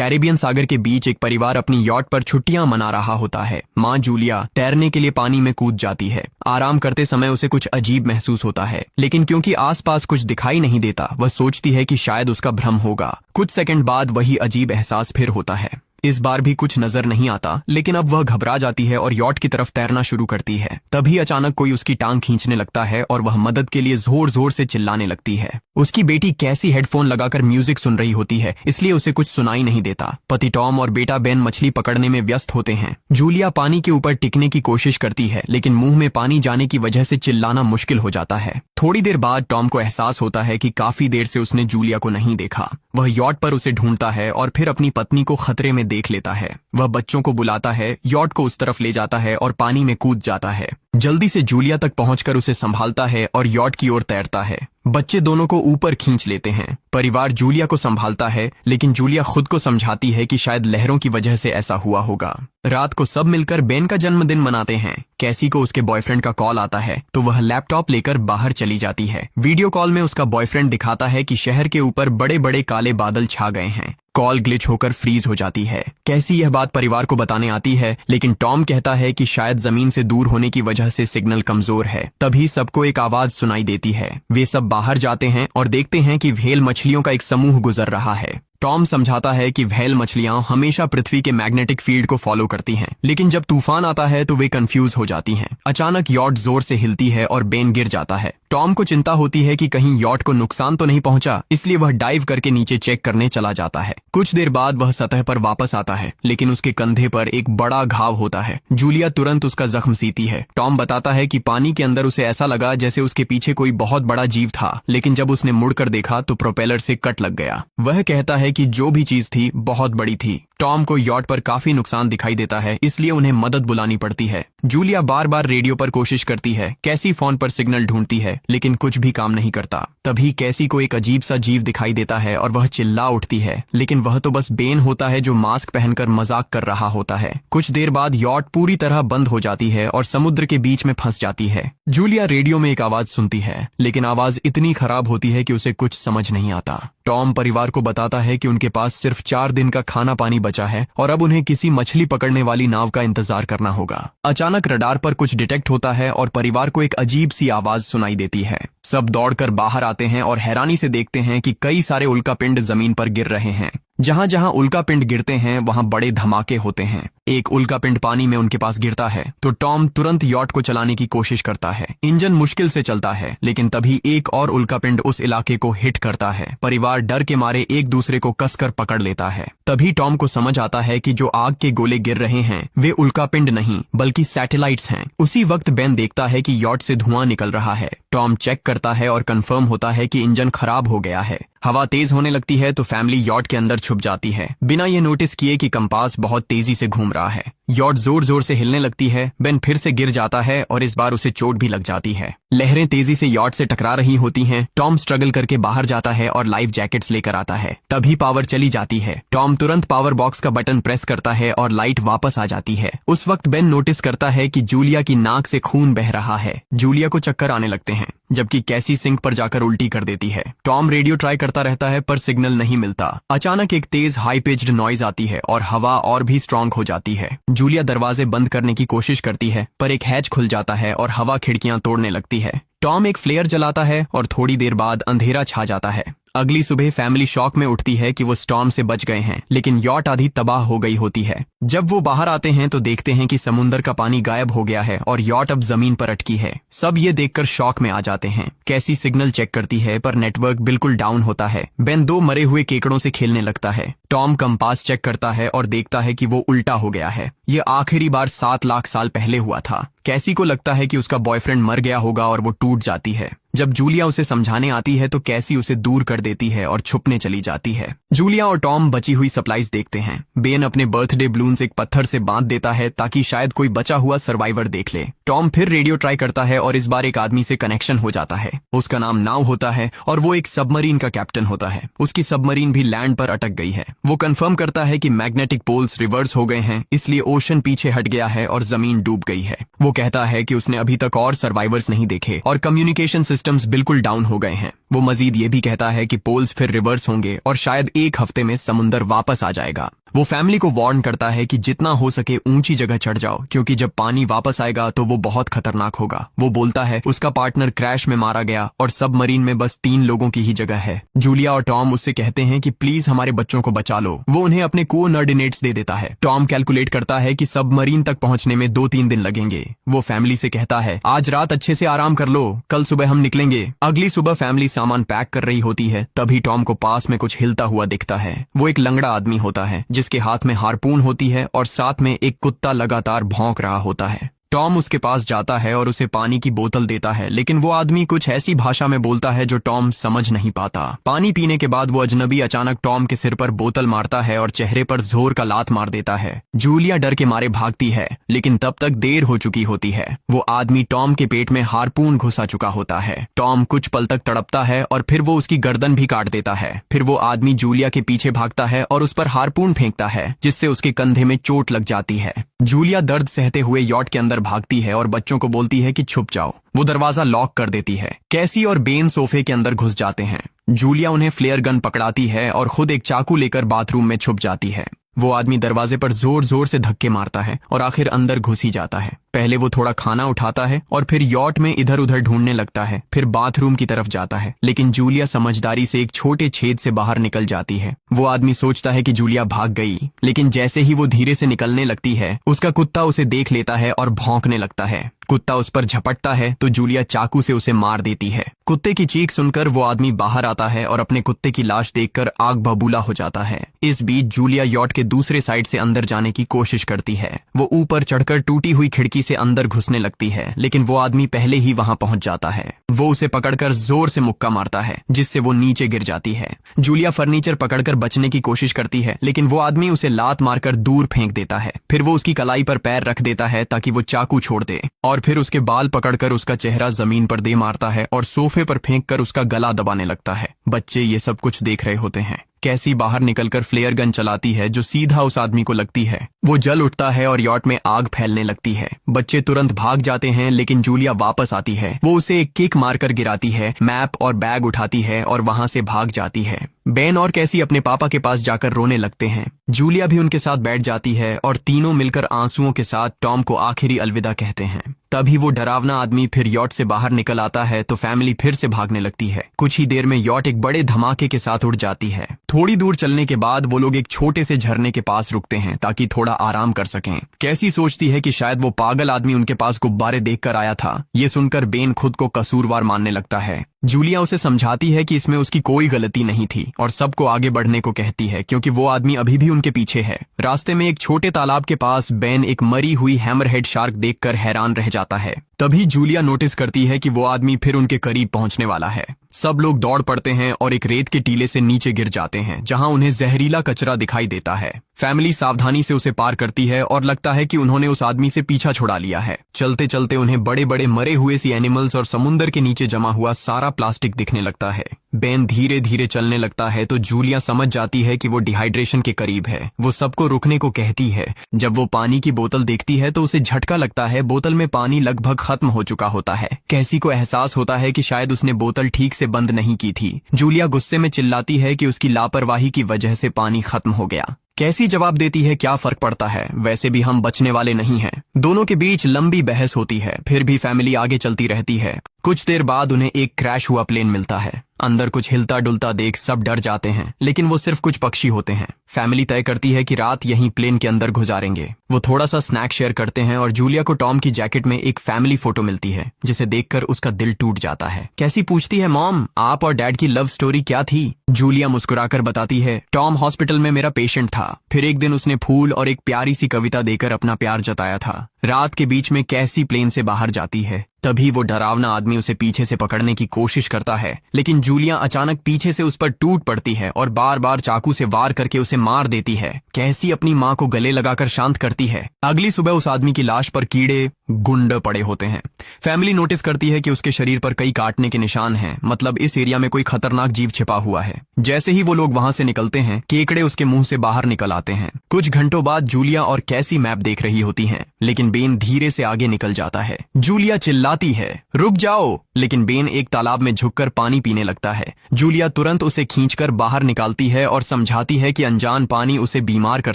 Caribbean सागर के बीच एक परिवार अपनी यॉट पर छुट्टियां मना रहा होता है। माँ जूलिया तैरने के लिए पानी में कूद जाती है। आराम करते समय उसे कुछ अजीब महसूस होता है, लेकिन क्योंकि आसपास कुछ दिखाई नहीं देता, वह सोचती है कि शायद उसका भ्रम होगा। कुछ सेकंड बाद वही अजीब एहसास फिर होता है। इस बार भी कुछ नजर नहीं आता, लेकिन अब वह घबरा जाती है और यॉट की तरफ तैरना शुरू करती है। तभी अचानक कोई उसकी टांग खींचने लगता है और वह मदद के लिए जोर जोर से चिल्लाने लगती है। उसकी बेटी कैसी हेडफोन लगाकर म्यूजिक सुन रही होती है, इसलिए उसे कुछ सुनाई नहीं देता। पति टॉम और बेटा बेन मछली पकड़ने में व्यस्त होते हैं। जूलिया पानी के ऊपर टिकने की कोशिश करती है, लेकिन मुंह में पानी जाने की वजह से चिल्लाना मुश्किल हो जाता है। थोड़ी देर बाद टॉम को एहसास होता है कि काफी देर से उसने जूलिया को नहीं देखा। वह यॉट पर उसे ढूंढता है और फिर अपनी पत्नी को खतरे में देख लेता है। वह बच्चों को बुलाता है, यॉट को उस तरफ ले जाता है और पानी में कूद जाता है। जल्दी से जूलिया तक पहुंचकर उसे संभालता है और यॉट की ओर तैरता है। बच्चे दोनों को ऊपर खींच लेते हैं। परिवार जूलिया को संभालता है, लेकिन जूलिया खुद को समझाती है कि शायद लहरों की वजह से ऐसा हुआ होगा। रात को सब मिलकर बेन का जन्मदिन मनाते हैं। कैसी को उसके बॉयफ्रेंड का कॉल आता है, तो वह लैपटॉप लेकर बाहर चली जाती है। वीडियो कॉल में उसका बॉयफ्रेंड दिखाता है कि शहर के ऊपर बड़े बड़े काले बादल छा गए हैं। कॉल ग्लिच होकर फ्रीज हो जाती है। कैसी यह बात परिवार को बताने आती है, लेकिन टॉम कहता है कि शायद जमीन से दूर होने की वजह से सिग्नल कमजोर है। तभी सबको एक आवाज सुनाई देती है। वे सब बाहर जाते हैं और देखते हैं कि व्हेल मछलियों का एक समूह गुजर रहा है। टॉम समझाता है कि व्हेल मछलियां हमेशा पृथ्वी के मैग्नेटिक फील्ड को फॉलो करती हैं, लेकिन जब तूफान आता है तो वे कंफ्यूज हो जाती हैं। अचानक यॉट जोर से हिलती है और बेन गिर जाता है। टॉम को चिंता होती है कि कहीं यॉट को नुकसान तो नहीं पहुंचा, इसलिए वह डाइव करके नीचे चेक करने चला जाता है। कुछ देर बाद वह सतह पर वापस आता है, लेकिन उसके कंधे पर एक बड़ा घाव होता है। जूलिया तुरंत उसका जख्म सीती है। टॉम बताता है कि पानी के अंदर उसे ऐसा लगा जैसे उसके पीछे कोई बहुत बड़ा जीव था, लेकिन जब उसने मुड़कर देखा तो प्रोपेलर से कट लग गया। वह कहता है कि जो भी चीज थी बहुत बड़ी थी। टॉम को यॉट पर काफी नुकसान दिखाई देता है, इसलिए उन्हें मदद बुलानी पड़ती है। जूलिया बार बार रेडियो पर कोशिश करती है। कैसी फोन पर सिग्नल ढूंढती है, लेकिन कुछ भी काम नहीं करता। तभी कैसी को एक अजीब सा जीव दिखाई देता है और वह चिल्ला उठती है, लेकिन वह तो बस बेन होता है जो मास्क पहनकर मजाक कर रहा होता है। कुछ देर बाद यॉट पूरी तरह बंद हो जाती है और समुद्र के बीच में फंस जाती है। जूलिया रेडियो में एक आवाज सुनती है, लेकिन आवाज इतनी खराब होती है कि उसे कुछ समझ नहीं आता। टॉम परिवार को बताता है कि उनके पास सिर्फ 4 दिन का खाना पानी बचा है और अब उन्हें किसी मछली पकड़ने वाली नाव का इंतजार करना होगा। अचानक रडार पर कुछ डिटेक्ट होता है और परिवार को एक अजीब सी आवाज सुनाई देती है। सब दौड़कर बाहर आते हैं और हैरानी से देखते हैं कि कई सारे उल्कापिंड जमीन पर गिर रहे हैं। जहां जहां उल्कापिंड गिरते हैं वहां बड़े धमाके होते हैं। एक उल्कापिंड पानी में उनके पास गिरता है तो टॉम तुरंत यॉट को चलाने की कोशिश करता है। इंजन मुश्किल से चलता है, लेकिन तभी एक और उल्कापिंड उस इलाके को हिट करता है। परिवार डर के मारे एक दूसरे को कसकर पकड़ लेता है। तभी टॉम को समझ आता है कि जो आग के गोले गिर रहे हैं वे उल्कापिंड नहीं बल्कि सैटेलाइट्स हैं। उसी वक्त बेन देखता है कि यॉट से धुआं निकल रहा है। टॉम चेक करता है और कंफर्म होता है कि इंजन खराब हो गया है। हवा तेज होने लगती है तो फैमिली यॉट के अंदर छुप जाती है, बिना ये नोटिस किए कि कंपास बहुत तेजी से घूम रहा है। यॉट जोर जोर से हिलने लगती है। बेन फिर से गिर जाता है और इस बार उसे चोट भी लग जाती है। लहरें तेजी से यॉट से टकरा रही होती हैं। टॉम स्ट्रगल करके बाहर जाता है और लाइफ जैकेट्स लेकर आता है। तभी पावर चली जाती है। टॉम तुरंत पावर बॉक्स का बटन प्रेस करता है और लाइट वापस आ जाती है। उस वक्त बेन नोटिस करता है कि जूलिया की नाक से खून बह रहा है। जूलिया को चक्कर आने लगते हैं, जबकि कैसी सिंक पर जाकर उल्टी कर देती है। टॉम रेडियो ट्राई करता रहता है पर सिग्नल नहीं मिलता। अचानक एक तेज हाई पिच्ड नॉइज आती है और हवा और भी स्ट्रांग हो जाती है। जूलिया दरवाजे बंद करने की कोशिश करती है, पर एक हैच खुल जाता है और हवा खिड़कियां तोड़ने लगती है। टॉम एक फ्लेयर जलाता है और थोड़ी देर बाद अंधेरा छा जाता है। अगली सुबह फैमिली शॉक में उठती है कि वो स्टॉर्म से बच गए हैं, लेकिन यॉट आधी तबाह हो गई होती है। जब वो बाहर आते हैं तो देखते हैं कि समुद्र का पानी गायब हो गया है और यॉट अब जमीन पर अटकी है। सब ये देखकर शॉक में आ जाते हैं। कैसी सिग्नल चेक करती है पर नेटवर्क बिल्कुल डाउन होता है। बेन 2 मरे हुए केकड़ों से खेलने लगता है। टॉम कंपास चेक करता है और देखता है कि वो उल्टा हो गया है। ये आखिरी बार 7 लाख साल पहले हुआ था। कैसी को लगता है कि उसका बॉयफ्रेंड मर गया होगा और वो टूट जाती है। जब जूलिया उसे समझाने आती है तो कैसी उसे दूर कर देती है और छुपने चली जाती है। जूलिया और टॉम बची हुई सप्लाईज देखते हैं। बेन अपने बर्थडे बलून्स एक पत्थर से बांध देता है ताकि शायद कोई बचा हुआ सर्वाइवर देख ले। टॉम फिर रेडियो ट्राई करता है और इस बार एक आदमी से कनेक्शन हो जाता है। उसका नाम नाव होता है और वो एक सबमरीन का कैप्टन होता है। उसकी सबमरीन भी लैंड पर अटक गई है। वो कंफर्म करता है कि मैग्नेटिक पोल्स रिवर्स हो गए हैं, इसलिए ओशन पीछे हट गया है और जमीन डूब गई है। वो कहता है कि उसने अभी तक और सर्वाइवर्स नहीं देखे और कम्युनिकेशन सिस्टम्स बिल्कुल डाउन हो गए हैं। वो मजीद ये भी कहता है कि पोल्स फिर रिवर्स होंगे और शायद एक हफ्ते में समुंदर वापस आ जाएगा। वो फैमिली को वार्न करता है कि जितना हो सके ऊंची जगह चढ़ जाओ, क्योंकि जब पानी वापस आएगा तो वो बहुत खतरनाक होगा। वो बोलता है उसका पार्टनर क्रैश में मारा गया और सबमरीन में बस 3 लोगों की ही जगह है। जूलिया और टॉम उससे कहते हैं कि प्लीज हमारे बच्चों को बचा लो। वो उन्हें अपने कोऑर्डिनेट्स दे देता है। टॉम कैलकुलेट करता है कि सबमरीन तक पहुंचने में 2-3 दिन लगेंगे। वो फैमिली से कहता है आज रात अच्छे से आराम कर लो, कल सुबह हम निकलेंगे। अगली सुबह फैमिली सामान पैक कर रही होती है, तभी टॉम को पास में कुछ हिलता हुआ दिखता है। वो एक लंगड़ा आदमी होता है जिसके हाथ में हारपून होती है और साथ में एक कुत्ता लगातार भौंक रहा होता है। टॉम उसके पास जाता है और उसे पानी की बोतल देता है, लेकिन वो आदमी कुछ ऐसी भाषा में बोलता है जो टॉम समझ नहीं पाता। पानी पीने के बाद वो अजनबी अचानक टॉम के सिर पर बोतल मारता है और चेहरे पर जोर का लात मार देता है। जूलिया डर के मारे भागती है, लेकिन तब तक देर हो चुकी होती है। वो आदमी टॉम के पेट में हारपून घुसा चुका होता है। टॉम कुछ पल तक तड़पता है और फिर वो उसकी गर्दन भी काट देता है। फिर वो आदमी जूलिया के पीछे भागता है और उस पर हारपून फेंकता है, जिससे उसके कंधे में चोट लग जाती है। जूलिया दर्द सहते हुए यॉट के अंदर भागती है और बच्चों को बोलती है कि छुप जाओ। वो दरवाजा लॉक कर देती है। कैसी और बेन सोफे के अंदर घुस जाते हैं। जूलिया उन्हें फ्लेयर गन पकड़ाती है और खुद एक चाकू लेकर बाथरूम में छुप जाती है। वो आदमी दरवाजे पर जोर जोर से धक्के मारता है और आखिर अंदर घुस ही जाता है। पहले वो थोड़ा खाना उठाता है और फिर यॉट में इधर उधर ढूंढने लगता है, फिर बाथरूम की तरफ जाता है, लेकिन जूलिया समझदारी से एक छोटे छेद से बाहर निकल जाती है। वो आदमी सोचता है कि जूलिया भाग गई, लेकिन जैसे ही वो धीरे से निकलने लगती है, उसका कुत्ता उसे देख लेता है और भौंकने लगता है। कुत्ता उस पर झपटता है तो जूलिया चाकू से उसे मार देती है। कुत्ते की चीख सुनकर वो आदमी बाहर आता है और अपने कुत्ते की लाश देखकर आग बबूला हो जाता है। इस बीच जूलिया यॉट के दूसरे साइड से अंदर जाने की कोशिश करती है। वो ऊपर चढ़कर टूटी हुई खिड़की से अंदर घुसने लगती है, लेकिन वो आदमी पहले ही वहां पहुंच जाता है। वो उसे पकड़कर जोर से मुक्का मारता है, जिससे वो नीचे गिर जाती है। जूलिया फर्नीचर पकड़कर बचने की कोशिश करती है, लेकिन वो आदमी उसे लात मारकर दूर फेंक देता है। फिर वो उसकी कलाई पर पैर रख देता है ताकि वो चाकू छोड़ दे, और फिर उसके बाल पकड़कर उसका चेहरा जमीन पर दे मारता है और सोफे पर फेंककर उसका गला दबाने लगता है। बच्चे ये सब कुछ देख रहे होते हैं। कैसी बाहर निकलकर फ्लेयर गन चलाती है जो सीधा उस आदमी को लगती है। वो जल उठता है और यॉट में आग फैलने लगती है। बच्चे तुरंत भाग जाते हैं, लेकिन जूलिया वापस आती है। वो उसे एक किक मारकर गिराती है, मैप और बैग उठाती है और वहां से भाग जाती है। बेन और कैसी अपने पापा के पास जाकर रोने लगते हैं। जूलिया भी उनके साथ बैठ जाती है और तीनों मिलकर आंसुओं के साथ टॉम को आखिरी अलविदा कहते हैं। तभी वो डरावना आदमी फिर यॉट से बाहर निकल आता है तो फैमिली फिर से भागने लगती है। कुछ ही देर में यॉट एक बड़े धमाके के साथ उड़ जाती है। थोड़ी दूर चलने के बाद वो लोग एक छोटे से झरने के पास रुकते हैं ताकि थोड़ा आराम कर सकें। कैसी सोचती है कि शायद वो पागल आदमी उनके पास गुब्बारे देखकर आया था। ये सुनकर बेन खुद को कसूरवार मानने लगता है। जूलिया उसे समझाती है कि इसमें उसकी कोई गलती नहीं थी और सबको आगे बढ़ने को कहती है, क्योंकि वो आदमी अभी भी उनके पीछे है। रास्ते में एक छोटे तालाब के पास बेन एक मरी हुई हैमरहेड शार्क देखकर हैरान रह जाता है। तभी जूलिया नोटिस करती है कि वो आदमी फिर उनके करीब पहुंचने वाला है। सब लोग दौड़ पड़ते हैं और एक रेत के टीले से नीचे गिर जाते हैं, जहां उन्हें जहरीला कचरा दिखाई देता है। फैमिली सावधानी से उसे पार करती है और लगता है कि उन्होंने उस आदमी से पीछा छुड़ा लिया है। चलते चलते उन्हें बड़े बड़े मरे हुए सी एनिमल्स और समुंदर के नीचे जमा हुआ सारा प्लास्टिक दिखने लगता है। बेन धीरे धीरे चलने लगता है तो जूलिया समझ जाती है कि वो डिहाइड्रेशन के करीब है। वो सबको रुकने को कहती है। जब वो पानी की बोतल देखती है तो उसे झटका लगता है। बोतल में पानी लगभग खत्म हो चुका होता है। कैसी को एहसास होता है कि शायद उसने बोतल ठीक से बंद नहीं की थी। जूलिया गुस्से में चिल्लाती है कि उसकी लापरवाही की वजह से पानी खत्म हो गया। कैसी जवाब देती है, क्या फर्क पड़ता है, वैसे भी हम बचने वाले नहीं हैं। दोनों के बीच लंबी बहस होती है, फिर भी फैमिली आगे चलती रहती है। कुछ देर बाद उन्हें एक क्रैश हुआ प्लेन मिलता है। अंदर कुछ हिलता डुलता देख सब डर जाते हैं, लेकिन वो सिर्फ कुछ पक्षी होते हैं। फैमिली तय करती है कि रात यहीं प्लेन के अंदर गुजारेंगे। वो थोड़ा सा स्नैक शेयर करते हैं और जूलिया को टॉम की जैकेट में एक फैमिली फोटो मिलती है, जिसे देखकर उसका दिल टूट जाता है। कैसी पूछती है, मॉम आप और डैड की लव स्टोरी क्या थी? जूलिया मुस्कुराकर बताती है, टॉम हॉस्पिटल में मेरा पेशेंट था। फिर एक दिन उसने फूल और एक प्यारी सी कविता देकर अपना प्यार जताया था। रात के बीच में कैसी प्लेन से बाहर जाती है। तभी वो डरावना आदमी उसे पीछे से पकड़ने की कोशिश करता है, लेकिन जूलिया अचानक पीछे से उस पर टूट पड़ती है और बार बार चाकू से वार करके उसे मार देती है। कैसी अपनी माँ को गले लगाकर शांत करती है। अगली सुबह उस आदमी की लाश पर कीड़े, गुंड पड़े होते हैं। फैमिली नोटिस करती है कि उसके शरीर पर कई काटने के निशान हैं, मतलब इस एरिया में कोई खतरनाक जीव छिपा हुआ है। जैसे ही वो लोग वहां से निकलते हैं, केकड़े उसके मुंह से बाहर निकल आते हैं। कुछ घंटों बाद जूलिया और कैसी मैप देख रही होती हैं, लेकिन बेन धीरे से आगे निकल जाता है। जूलिया चिल्लाती है, रुक जाओ, लेकिन बेन एक तालाब में झुककर पानी पीने लगता है। जूलिया तुरंत उसे खींचकर बाहर निकालती है और समझाती है कि अनजान पानी उसे बीमार कर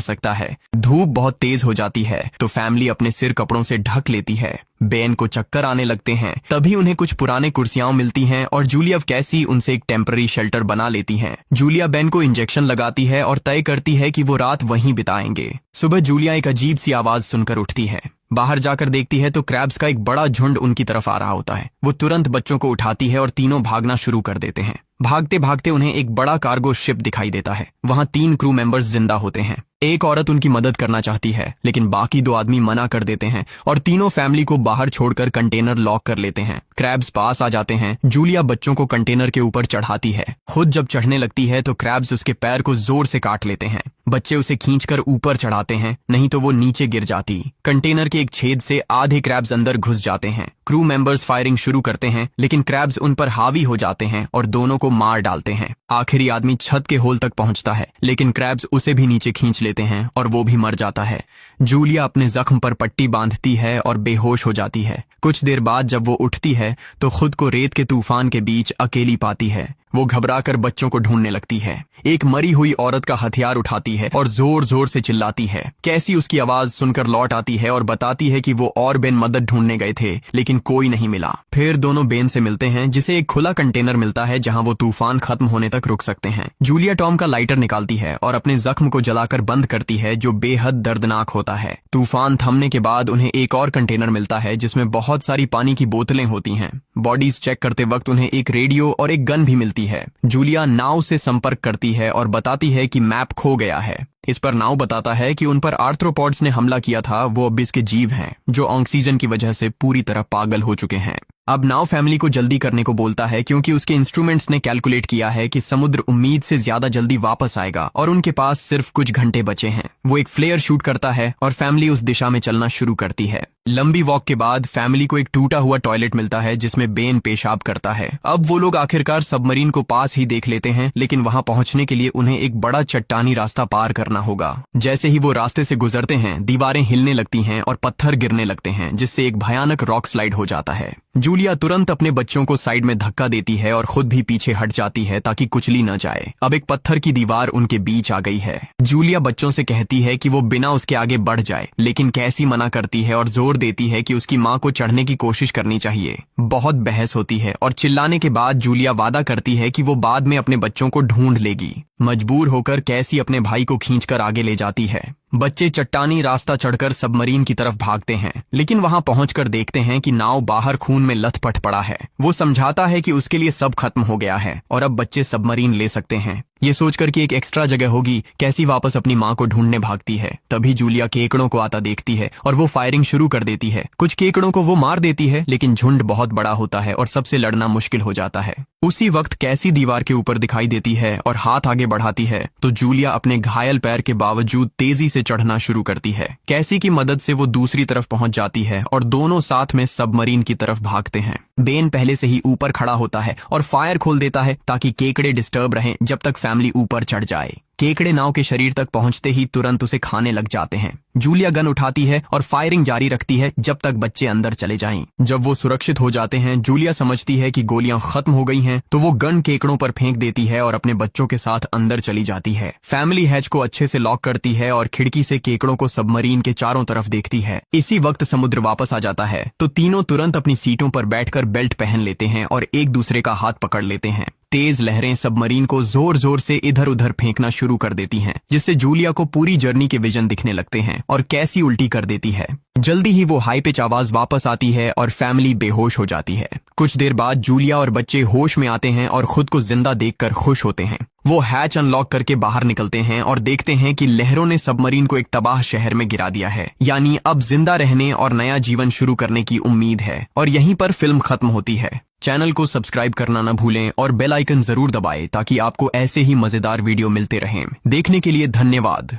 सकता है। धूप बहुत तेज हो जाती है तो फैमिली अपने सिर कपड़ों से ढक लेती है। बेन को चक्कर आने लगते हैं। तभी उन्हें कुछ पुराने कुर्सियां मिलती हैं और जूलिया कैसी उनसे एक टेम्पररी शेल्टर बना लेती हैं। जूलिया बेन को इंजेक्शन लगाती है और तय करती है कि वो रात वहीं बिताएंगे। सुबह जूलिया एक अजीब सी आवाज सुनकर उठती है। बाहर जाकर देखती है तो क्रैब्स का एक बड़ा झुंड उनकी तरफ आ रहा होता है। वो तुरंत बच्चों को उठाती है और तीनों भागना शुरू कर देते हैं। भागते भागते उन्हें एक बड़ा कार्गो शिप दिखाई देता है। वहां 3 क्रू मेंबर्स जिंदा होते हैं। एक औरत उनकी मदद करना चाहती है, लेकिन बाकी 2 आदमी मना कर देते हैं और तीनों फैमिली को बाहर छोड़कर कंटेनर लॉक कर लेते हैं। क्रैब्स पास आ जाते हैं। जूलिया बच्चों को कंटेनर के ऊपर चढ़ाती है। खुद जब चढ़ने लगती है तो क्रैब्स उसके पैर को जोर से काट लेते हैं। बच्चे उसे खींचकर ऊपर चढ़ाते हैं, नहीं तो वो नीचे गिर जाती। कंटेनर के एक छेद से आधे क्रैब्स अंदर घुस जाते हैं। क्रू मेंबर्स फायरिंग शुरू करते हैं, लेकिन क्रैब्स उन पर हावी हो जाते हैं और दोनों को मार डालते हैं। आखिरी आदमी छत के होल तक पहुंचता है, लेकिन क्रैब्स उसे भी नीचे खींच लेते हैं और वो भी मर जाता है। जूलिया अपने जख्म पर पट्टी बांधती है और बेहोश हो जाती है। कुछ देर बाद जब वो उठती है तो खुद को रेत के तूफान के बीच अकेली पाती है। वो घबराकर बच्चों को ढूंढने लगती है। एक मरी हुई औरत का हथियार उठाती है और जोर जोर से चिल्लाती है। कैसी उसकी आवाज सुनकर लौट आती है और बताती है कि वो और बेन मदद ढूंढने गए थे, लेकिन कोई नहीं मिला। फिर दोनों बेन से मिलते हैं, जिसे एक खुला कंटेनर मिलता है जहां वो तूफान खत्म होने तक रुक सकते हैं। जूलिया टॉम का लाइटर निकालती है और अपने जख्म को जलाकर बंद करती है, जो बेहद दर्दनाक होता है। तूफान थमने के बाद उन्हें एक और कंटेनर मिलता है जिसमें बहुत सारी पानी की बोतलें होती हैं। बॉडीज चेक करते वक्त उन्हें एक रेडियो और एक गन भी मिलती है। जूलिया नाव से संपर्क करती है और बताती है कि मैप खो गया है। इस पर नाव बताता है कि उन पर आर्थ्रोपॉड्स ने हमला किया था। वो अबिस के जीव हैं जो ऑक्सीजन की वजह से पूरी तरह पागल हो चुके हैं। अब नाव फैमिली को जल्दी करने को बोलता है, क्योंकि उसके इंस्ट्रूमेंट्स ने कैलकुलेट किया है कि समुद्र उम्मीद से ज्यादा जल्दी वापस आएगा और उनके पास सिर्फ कुछ घंटे बचे हैं। वो एक फ्लेयर शूट करता है और फैमिली उस दिशा में चलना शुरू करती है। लंबी वॉक के बाद फैमिली को एक टूटा हुआ टॉयलेट मिलता है जिसमें बेन पेशाब करता है। अब वो लोग आखिरकार सबमरीन को पास ही देख लेते हैं, लेकिन वहां पहुंचने के लिए उन्हें एक बड़ा चट्टानी रास्ता पार करना होगा। जैसे ही वो रास्ते से गुजरते हैं, दीवारें हिलने लगती हैं और पत्थर गिरने लगते हैं, जिससे एक भयानक रॉक स्लाइड हो जाता है। जूलिया तुरंत अपने बच्चों को साइड में धक्का देती है और खुद भी पीछे हट जाती है ताकि कुचली न जाए। अब एक पत्थर की दीवार उनके बीच आ गई है। जूलिया बच्चों से कहती है कि वो बिना उसके आगे बढ़ जाए, लेकिन कैसी मना करती है और जोर देती है कि उसकी माँ को चढ़ने की कोशिश करनी चाहिए। बहुत बहस होती है और चिल्लाने के बाद जूलिया वादा करती है कि वो बाद में अपने बच्चों को ढूंढ लेगी। मजबूर होकर कैसी अपने भाई को खींचकर आगे ले जाती है। बच्चे चट्टानी रास्ता चढ़कर सबमरीन की तरफ भागते हैं, लेकिन वहां पहुंचकर देखते हैं कि नाव बाहर खून में लथपथ पड़ा है। वो समझाता है कि उसके लिए सब खत्म हो गया है और अब बच्चे सबमरीन ले सकते हैं। ये सोचकर कि एक एक्स्ट्रा जगह होगी, कैसी वापस अपनी माँ को ढूंढने भागती है। तभी जूलिया केकड़ों को आता देखती है और वो फायरिंग शुरू कर देती है। कुछ केकड़ों को वो मार देती है, लेकिन झुंड बहुत बड़ा होता है और सबसे लड़ना मुश्किल हो जाता है। उसी वक्त कैसी दीवार के ऊपर दिखाई देती है और हाथ आगे बढ़ाती है तो जूलिया अपने घायल पैर के बावजूद तेजी से चढ़ना शुरू करती है। कैसी की मदद से वो दूसरी तरफ पहुंच जाती है और दोनों साथ में सबमरीन की तरफ भागते हैं। बेन पहले से ही ऊपर खड़ा होता है और फायर खोल देता है ताकि केकड़े डिस्टर्ब रहें जब तक फैमिली ऊपर चढ़ जाए। केकड़े नाव के शरीर तक पहुंचते ही तुरंत उसे खाने लग जाते हैं। जूलिया गन उठाती है और फायरिंग जारी रखती है जब तक बच्चे अंदर चले जाएं। जब वो सुरक्षित हो जाते हैं, जूलिया समझती है कि गोलियां खत्म हो गई हैं, तो वो गन केकड़ों पर फेंक देती है और अपने बच्चों के साथ अंदर चली जाती है। फैमिली हैच को अच्छे से लॉक करती है और खिड़की से केकड़ों को सबमरीन के चारों तरफ देखती है। इसी वक्त समुद्र वापस आ जाता है तो तीनों तुरंत अपनी सीटों पर बैठकर बेल्ट पहन लेते हैं और एक दूसरे का हाथ पकड़ लेते हैं। तेज लहरें सबमरीन को जोर जोर से इधर उधर फेंकना शुरू कर देती हैं, जिससे जूलिया को पूरी जर्नी के विजन दिखने लगते हैं और कैसी उल्टी कर देती है। जल्दी ही वो हाई पिच आवाज वापस आती है और फैमिली बेहोश हो जाती है। कुछ देर बाद जूलिया और बच्चे होश में आते हैं और खुद को जिंदा देखकर खुश होते हैं। वो हैच अनलॉक करके बाहर निकलते हैं और देखते हैं कि लहरों ने सबमरीन को एक तबाह शहर में गिरा दिया है। यानी अब जिंदा रहने और नया जीवन शुरू करने की उम्मीद है। और यहीं पर फिल्म खत्म होती है। चैनल को सब्सक्राइब करना न भूलें और बेल आइकन जरूर दबाएं ताकि आपको ऐसे ही मजेदार वीडियो मिलते रहें। देखने के लिए धन्यवाद।